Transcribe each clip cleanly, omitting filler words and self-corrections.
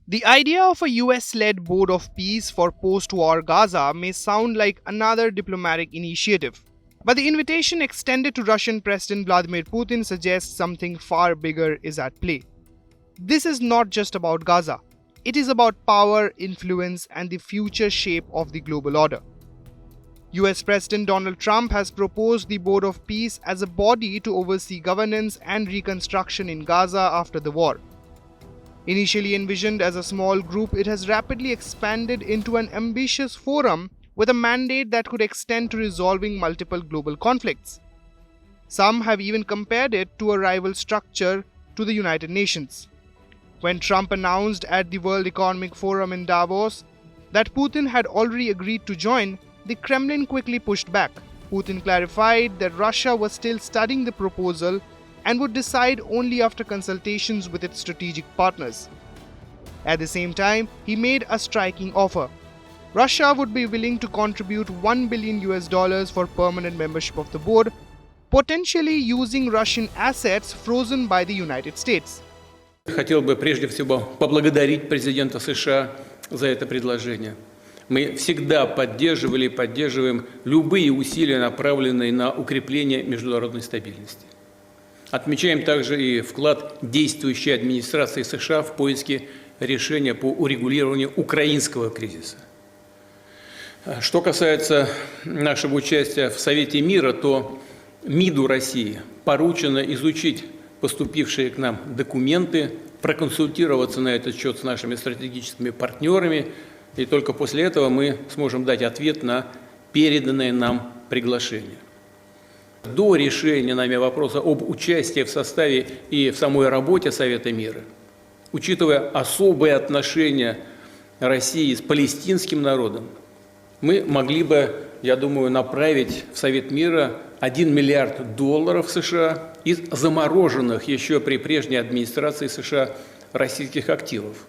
The idea of a US led board of peace for post war Gaza may sound like another diplomatic initiative. But the invitation extended to Russian President Vladimir Putin suggests something far bigger is at play. This is not just about Gaza, it is about power, influence, and the future shape of the global order. US President Donald Trump has proposed the Board of Peace as a body to oversee governance and reconstruction in Gaza after the war. Initially envisioned as a small group, it has rapidly expanded into an ambitious forum with a mandate that could extend to resolving multiple global conflicts. Some have even compared it to a rival structure to the United Nations. When Trump announced at the World Economic Forum in Davos that Putin had already agreed to join, the Kremlin quickly pushed back. Putin clarified that Russia was still studying the proposal and would decide only after consultations with its strategic partners. At the same time, he made a striking offer. Russia would be willing to contribute $1 billion for permanent membership of the board, potentially using Russian assets frozen by the United States. Хотел бы прежде всего поблагодарить президента США за это предложение. Мы всегда поддерживали и поддерживаем любые усилия, направленные на укрепление международной стабильности. Отмечаем также и вклад действующей администрации США в поиске решения по урегулированию украинского кризиса. Что касается нашего участия в Совете мира, то МИДу России поручено изучить поступившие к нам документы, проконсультироваться на этот счет с нашими стратегическими партнерами, и только после этого мы сможем дать ответ на переданное нам приглашение. До решения нами вопроса об участии в составе и в самой работе Совета мира, учитывая особые отношения России с палестинским народом, мы могли бы, я думаю, направить в Совет мира $1 миллиард США из замороженных еще при прежней администрации США российских активов.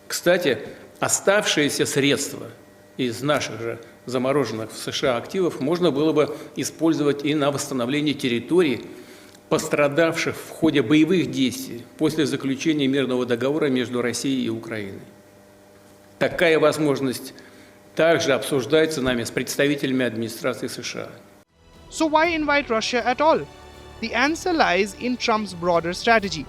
Кстати, оставшиеся средства из наших же замороженных в США активов можно было бы использовать и на восстановление территорий, пострадавших в ходе боевых действий после заключения мирного договора между Россией и Украиной. Такая возможность также обсуждается нами с представителями администрации США. So why invite Russia at all? The answer lies in Trump's broader strategy.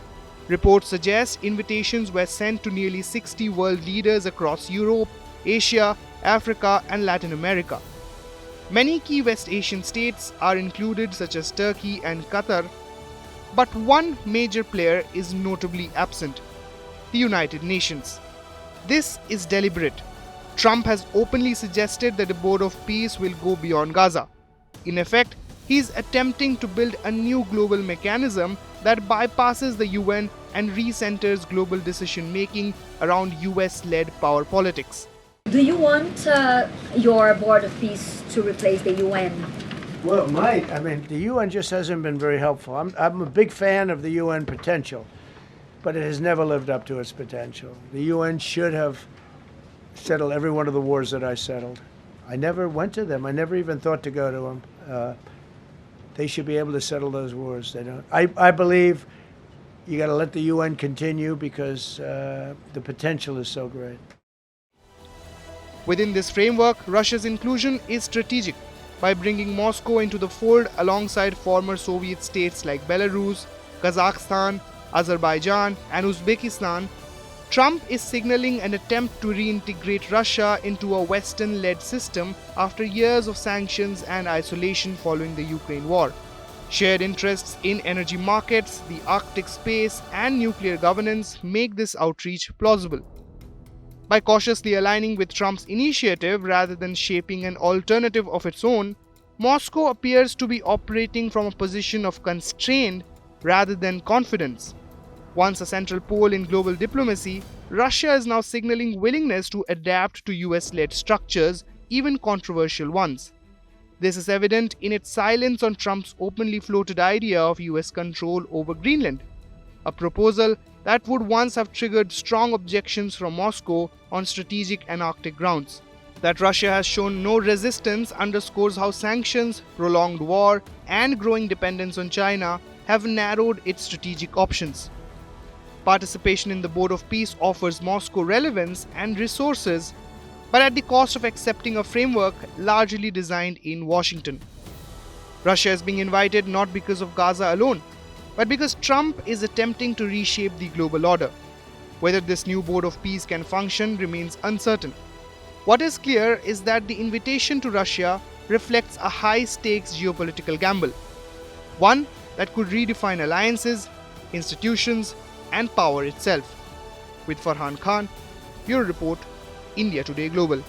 Reports suggest invitations were sent to nearly 60 world leaders across Europe, Asia, Africa, and Latin America. Many key West Asian states are included, such as Turkey and Qatar, but one major player is notably absent: the United Nations. This is deliberate. Trump has openly suggested that the Board of Peace will go beyond Gaza. In effect, he is attempting to build a new global mechanism that bypasses the UN and recenters global decision-making around US-led power politics. Do you want your Board of Peace to replace the UN? Well, it might. I mean, the UN just hasn't been very helpful. I'm a big fan of the UN potential, but it has never lived up to its potential. The UN should have settled every one of the wars that I settled. I never went to them. I never even thought to go to them. They should be able to settle those wars. They don't. I believe you got to let the UN continue because the potential is so great. Within this framework, Russia's inclusion is strategic. By bringing Moscow into the fold alongside former Soviet states like Belarus, Kazakhstan, Azerbaijan, and Uzbekistan, Trump is signaling an attempt to reintegrate Russia into a Western-led system after years of sanctions and isolation following the Ukraine war. Shared interests in energy markets, the Arctic space, and nuclear governance make this outreach plausible. By cautiously aligning with Trump's initiative rather than shaping an alternative of its own, Moscow appears to be operating from a position of constraint rather than confidence. Once a central pole in global diplomacy, Russia is now signaling willingness to adapt to US-led structures, even controversial ones. This is evident in its silence on Trump's openly floated idea of US control over Greenland, a proposal that would once have triggered strong objections from Moscow on strategic and Arctic grounds. That Russia has shown no resistance underscores how sanctions, prolonged war, and growing dependence on China have narrowed its strategic options. Participation in the Board of Peace offers Moscow relevance and resources, but at the cost of accepting a framework largely designed in Washington. Russia is being invited not because of Gaza alone, but because Trump is attempting to reshape the global order. Whether this new Board of Peace can function remains uncertain. What is clear is that the invitation to Russia reflects a high-stakes geopolitical gamble, one that could redefine alliances, institutions, and power itself. With Farhan Khan, Bureau Report, India Today Global.